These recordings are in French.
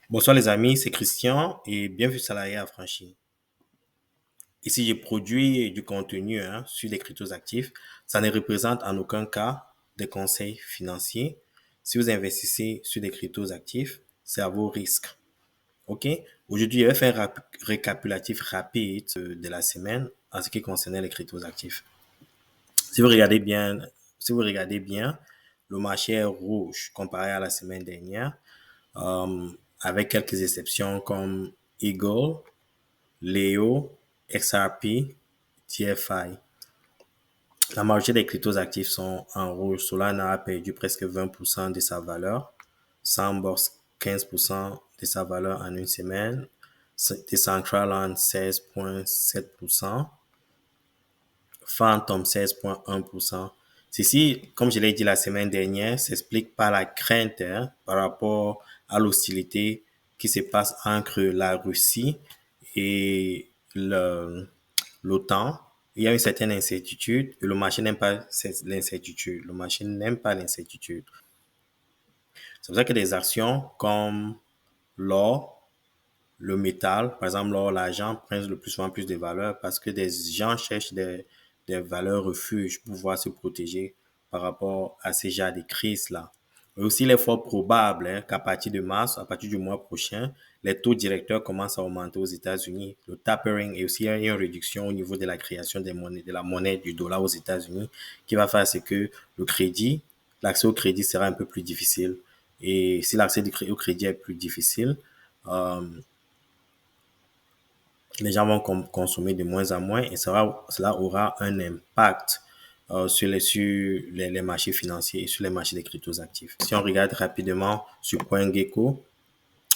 Bonsoir les amis, c'est Christian et bienvenue sur Salarié Affranchi. Ici, je produis du contenu sur les cryptos actifs. Ça ne représente en aucun cas des conseils financiers. Si vous investissez sur des cryptos actifs, c'est à vos risques. OK? Aujourd'hui, je vais faire un récapitulatif rapide de la semaine en ce qui concernait les cryptos actifs. Si vous regardez bien, si vous regardez bien, le marché est rouge comparé à la semaine dernière, euh, avec quelques exceptions comme Eagle, Léo, XRP, TFI. La majorité des cryptos actifs sont en rouge. Solana a perdu presque 20% de sa valeur. Sandbox 15% de sa valeur en une semaine. Decentraland 16,7%. Phantom 16,1%. Ceci, comme je l'ai dit la semaine dernière, s'explique par la crainte par rapport à l'hostilité qui se passe entre la Russie et l'OTAN. Il y a une certaine incertitude et le marché n'aime pas l'incertitude. Le marché n'aime pas l'incertitude. C'est pour ça que des actions comme l'or, le métal, par exemple l'or, l'argent prennent le plus souvent plus de valeur parce que des gens cherchent des valeurs refuges pour pouvoir se protéger par rapport à ces genres de crises-là. Et aussi, il est fort probable qu'à partir de mars, à partir du mois prochain, les taux directeurs commencent à augmenter aux États-Unis. Le tapering et aussi il y a une réduction au niveau de la création des monnaies, de la monnaie du dollar aux États-Unis qui va faire ce que le crédit, l'accès au crédit sera un peu plus difficile. Et si l'accès au crédit est plus difficile, euh, les gens vont consommer de moins en moins et cela aura un impact sur les marchés financiers et sur les marchés des cryptos actifs. Si on regarde rapidement sur CoinGecko,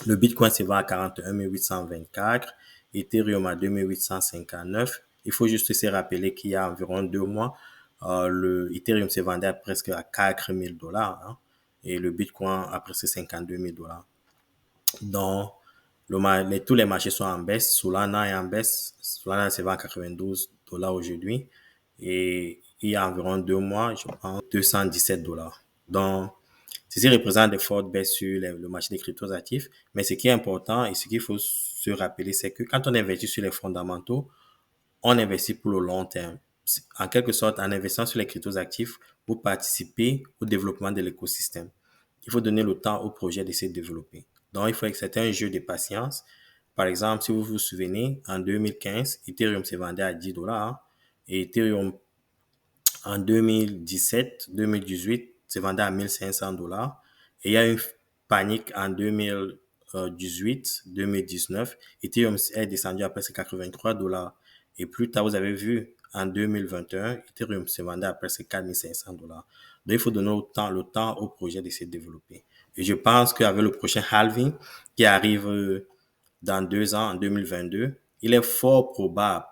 le Bitcoin se vend à 41 824, Ethereum à 2 859. Il faut juste se rappeler qu'il y a environ 2 mois, le Ethereum se vendait à presque à 4 000 dollars et le Bitcoin à presque 52 000 dollars. Donc, tous les marchés sont en baisse. Solana est en baisse. Solana se vend à 92 dollars aujourd'hui. Et il y a environ 2 mois, je pense, 217 dollars. Donc, ceci représente des fortes baisses sur le marché des cryptos actifs. Mais ce qui est important et ce qu'il faut se rappeler, c'est que quand on investit sur les fondamentaux, on investit pour le long terme. En quelque sorte, en investissant sur les cryptos actifs, vous participez au développement de l'écosystème. Il faut donner le temps au projet de se développer. Donc, il faut que c'est un jeu de patience. Par exemple, si vous vous souvenez, en 2015, Ethereum se vendait à 10 dollars et Ethereum en 2017-2018 se vendait à 1500 dollars. Et il y a eu une panique en 2018-2019. Ethereum est descendu à presque 83 dollars. Et plus tard, vous avez vu, en 2021, Ethereum se vendait à presque 4500 dollars. Donc, il faut donner le temps au projet de se développer. Et je pense qu'avec le prochain halving qui arrive dans 2 ans, en 2022, il est fort probable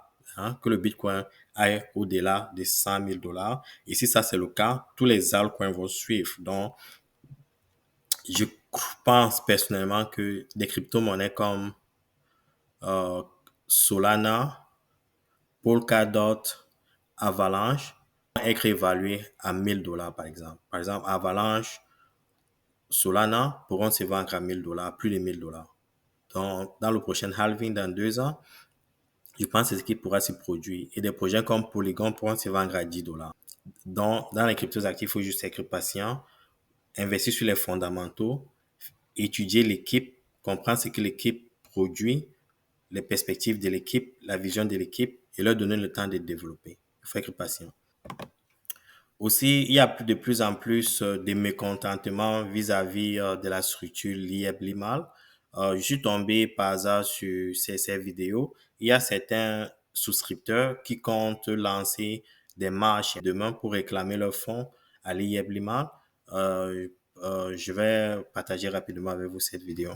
que le Bitcoin aille au-delà des 100 000 dollars. Et si ça, c'est le cas, tous les altcoins vont suivre. Donc, je pense personnellement que des crypto-monnaies comme euh, Solana, Polkadot, Avalanche vont être évaluées à 1000 dollars, par exemple. Par exemple, Avalanche, Solana pourront se vendre à 1000 dollars, plus de 1000 dollars. Donc, dans le prochain halving, dans 2 ans, je pense que c'est ce qui pourra se produire. Et des projets comme Polygon pourront se vendre à 10 dollars. Donc, dans les cryptos actifs, il faut juste être patient, investir sur les fondamentaux, étudier l'équipe, comprendre ce que l'équipe produit, les perspectives de l'équipe, la vision de l'équipe et leur donner le temps de développer. Il faut être patient. Aussi, il y a de plus en plus de mécontentement vis-à-vis de la structure Lieb-Limal. Je suis tombé par hasard sur ces vidéos. Il y a certains souscripteurs qui comptent lancer des marches demain pour réclamer leurs fonds à Lieb-Limal. Euh, je vais partager rapidement avec vous cette vidéo.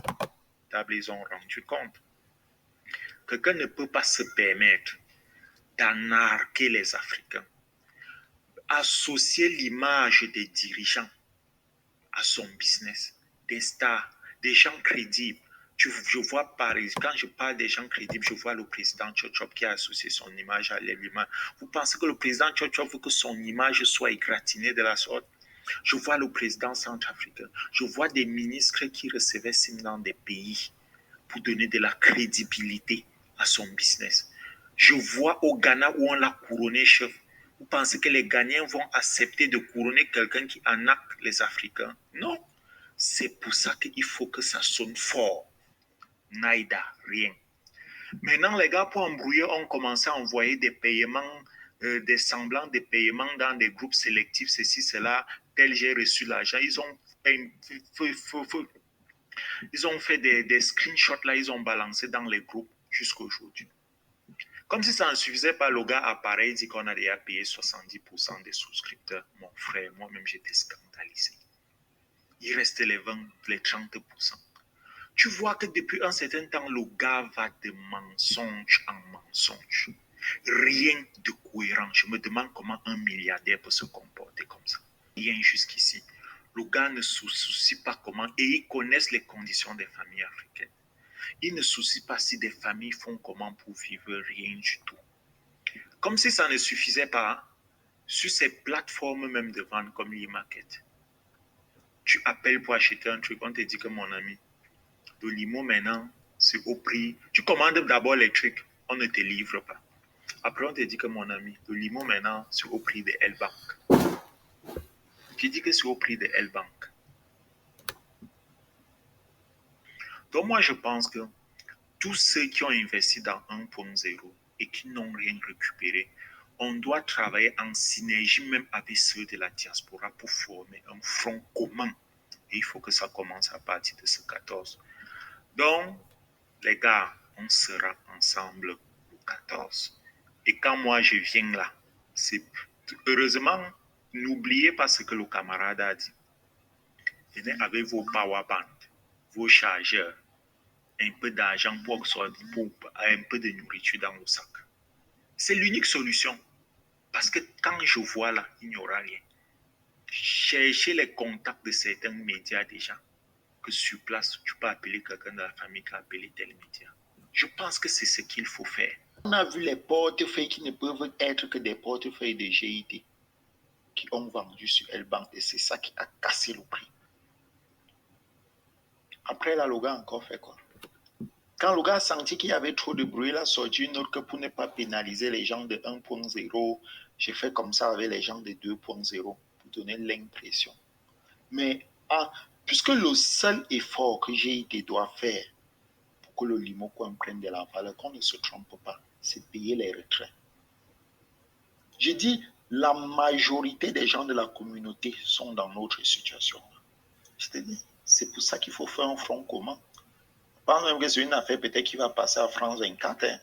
Ils ont rendu compte. Quelqu'un ne peut pas se permettre d'anarquer les Africains, associer l'image des dirigeants à son business, des stars, des gens crédibles. Je vois par exemple, quand je parle des gens crédibles, je vois le président Tchotchop qui a associé son image à l'image. Vous pensez que le président Tchotchop veut que son image soit égratignée de la sorte? Je vois le président centrafricain. Je vois des ministres qui recevaient SIM dans des pays pour donner de la crédibilité à son business. Je vois au Ghana où on l'a couronné chef. Vous pensez que les Ghanéens vont accepter de couronner quelqu'un qui arnaque les Africains? Non. C'est pour ça qu'il faut que ça sonne fort. Naïda, rien. Maintenant, les gars, pour embrouiller, ont commencé à envoyer des paiements, des semblants de paiements dans des groupes sélectifs, ceci, cela, tel j'ai reçu l'argent. Ils ont fait des screenshots là, ils ont balancé dans les groupes jusqu'à aujourd'hui. Comme si ça ne suffisait pas, le gars apparaît, il dit qu'on a déjà payé 70% des souscripteurs. Mon frère, moi-même, j'étais scandalisé. Il restait les 20, les 30%. Tu vois que depuis un certain temps, le gars va de mensonge en mensonge. Rien de cohérent. Je me demande comment un milliardaire peut se comporter comme ça. Rien jusqu'ici. Le gars ne se soucie pas comment, et ils connaissent les conditions des familles africaines. Ils ne soucient pas si des familles font comment pour vivre, rien du tout. Comme si ça ne suffisait pas, sur ces plateformes même de vente comme l'e-market, tu appelles pour acheter un truc, on te dit que mon ami, le limo maintenant, c'est au prix. Tu commandes d'abord les trucs, on ne te livre pas. Après, on te dit que mon ami, le limo maintenant, c'est au prix de L-Bank. Tu dis que c'est au prix de L-Bank. Donc moi, je pense que tous ceux qui ont investi dans 1.0 et qui n'ont rien récupéré, on doit travailler en synergie même avec ceux de la diaspora pour former un front commun. Et il faut que ça commence à partir de ce 14. Donc, les gars, on sera ensemble le 14. Et quand moi je viens là, c'est heureusement, n'oubliez pas ce que le camarade a dit. Venez avec vos power bands, vos chargeurs, un peu d'argent pour un peu de nourriture dans le sac. C'est l'unique solution. Parce que quand je vois là, il n'y aura rien. Cherchez les contacts de certains médias déjà. Que sur place, tu peux appeler quelqu'un de la famille qui a appelé tel média. Je pense que c'est ce qu'il faut faire. On a vu les portefeuilles qui ne peuvent être que des portefeuilles de GIT qui ont vendu sur L-Bank et c'est ça qui a cassé le prix. Après là, le gars a encore fait quoi? Quand le gars a senti qu'il y avait trop de bruit, il a sorti une autre que pour ne pas pénaliser les gens de 1.0, j'ai fait comme ça avec les gens de 2.0 pour donner l'impression. Mais puisque le seul effort que GIT doit faire pour que le limo prenne de la valeur, qu'on ne se trompe pas, c'est payer les retraits. Je dis, la majorité des gens de la communauté sont dans notre situation. Je te dis, c'est pour ça qu'il faut faire un front commun. Je pense même que c'est une affaire peut-être qui va passer à France 24. Hein.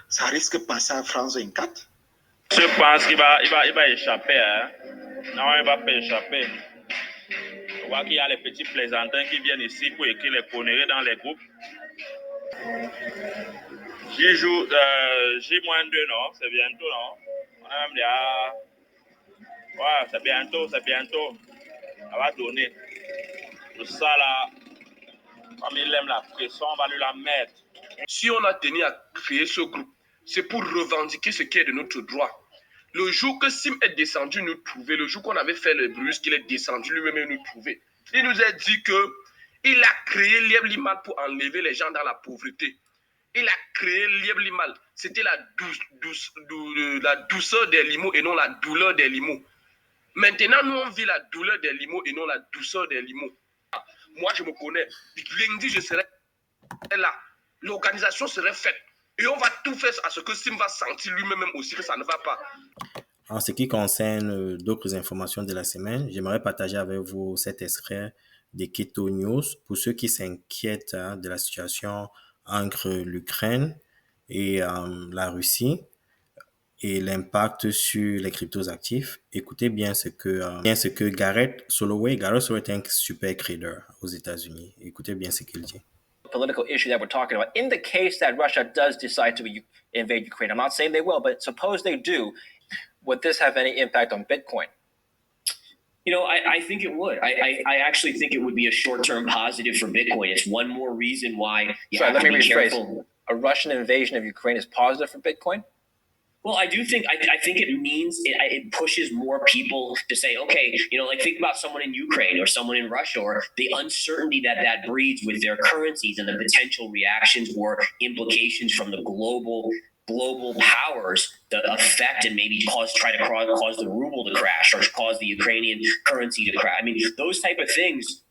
Ça risque de passer à France 24. Je pense qu'il va échapper. Hein. Non, il ne va pas échapper. On voit qu'il y a les petits plaisantins qui viennent ici pour écrire les conneries dans les groupes. J'y joue J-2, non? C'est bientôt, non? On a même déjà... Ouais, c'est bientôt. Ça va donner. Tout ça là, comme il aime la pression, on va lui la mettre. Si on a tenu à créer ce groupe, c'est pour revendiquer ce qui est de notre droit. Le jour que Sim est descendu nous trouver, le jour qu'on avait fait le brusque, il est descendu lui-même nous trouver. Il nous a dit que il a créé Lieb Limal pour enlever les gens dans la pauvreté. Il a créé Lieb Limal. C'était la douceur des limos et non la douleur des limos. Maintenant, nous, on vit la douleur des limos et non la douceur des limos. Moi, je me connais. Lundi, je serai là. L'organisation serait faite. Et on va tout faire à ce que Sim va sentir lui-même aussi que ça ne va pas. En ce qui concerne d'autres informations de la semaine, j'aimerais partager avec vous cet extrait des Keto News pour ceux qui s'inquiètent de la situation entre l'Ukraine et la Russie et l'impact sur les cryptos actifs. Écoutez bien ce que Gareth Soloway est un super trader aux États-Unis. Écoutez bien ce qu'il dit. Political issue that we're talking about. In the case that Russia does decide to invade Ukraine, I'm not saying they will, but suppose they do, would this have any impact on Bitcoin? You know, I think it would. I actually think it would be a short-term positive for Bitcoin. It's one more reason why you have to be careful. A Russian invasion of Ukraine is positive for Bitcoin? Well, I do think I think it means it pushes more people to say, okay, like think about someone in Ukraine or someone in Russia, or the uncertainty that breeds with their currencies and the potential reactions or implications from the global powers that affect and maybe cause the ruble to crash or cause the Ukrainian currency to crash. I mean, those type of things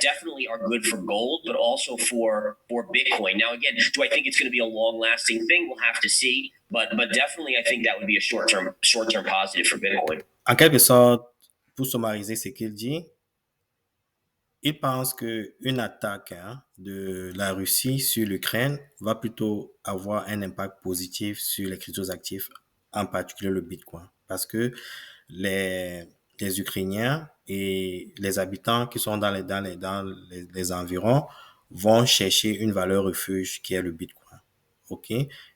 definitely are good for gold, but also for Bitcoin. Now, again, do I think it's going to be a long-lasting thing? We'll have to see. But definitely, I think that would be a short-term positive for Bitcoin. En quelque sorte, pour summariser ce qu'il dit, il pense qu'une attaque de la Russie sur l'Ukraine va plutôt avoir un impact positif sur les cryptoactifs, en particulier le Bitcoin. Parce que les Ukrainiens et les habitants qui sont dans les environs vont chercher une valeur refuge qui est le Bitcoin. OK?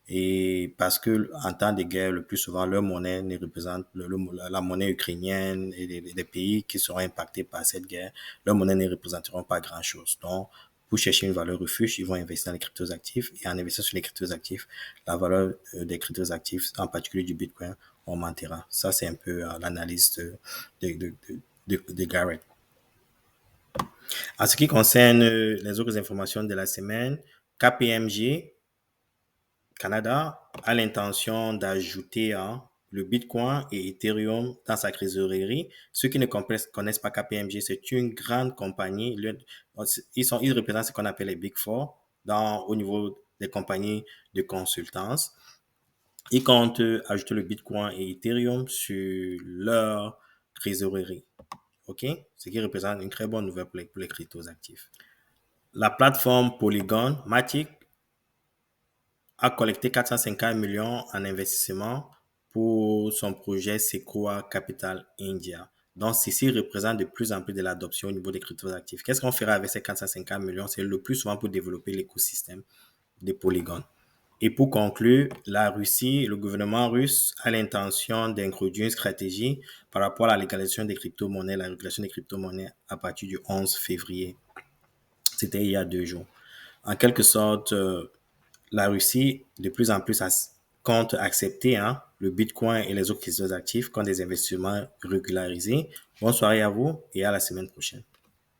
Et parce que en temps de guerre, le plus souvent, leur monnaie ne représente la monnaie ukrainienne et les pays qui seront impactés par cette guerre, leur monnaie ne représenteront pas grand-chose. Donc, pour chercher une valeur refuge, ils vont investir dans les cryptoactifs et en investissant sur les cryptoactifs, la valeur des cryptoactifs, en particulier du Bitcoin, augmentera. Ça, c'est un peu l'analyse de Garrett. En ce qui concerne les autres informations de la semaine, KPMG Canada a l'intention d'ajouter le Bitcoin et Ethereum dans sa trésorerie. Ceux qui ne connaissent pas KPMG, c'est une grande compagnie. Ils représentent ce qu'on appelle les Big Four au niveau des compagnies de consultance. Ils comptent ajouter le Bitcoin et Ethereum sur leur trésorerie. OK? Ce qui représente une très bonne nouvelle pour les cryptoactifs. La plateforme Polygon Matic a collecté 450 millions en investissement pour son projet Sequoia Capital India. Donc, ceci représente de plus en plus de l'adoption au niveau des cryptoactifs. Qu'est-ce qu'on fera avec ces 450 millions? C'est le plus souvent pour développer l'écosystème des polygones. Et pour conclure, la Russie, le gouvernement russe a l'intention d'introduire une stratégie par rapport à la légalisation des crypto-monnaies, la régulation des crypto-monnaies à partir du 11 février. C'était il y a 2 jours. En quelque sorte, la Russie, de plus en plus, compte accepter le Bitcoin et les autres cryptoactifs comme des investissements régularisés. Bonne soirée à vous et à la semaine prochaine.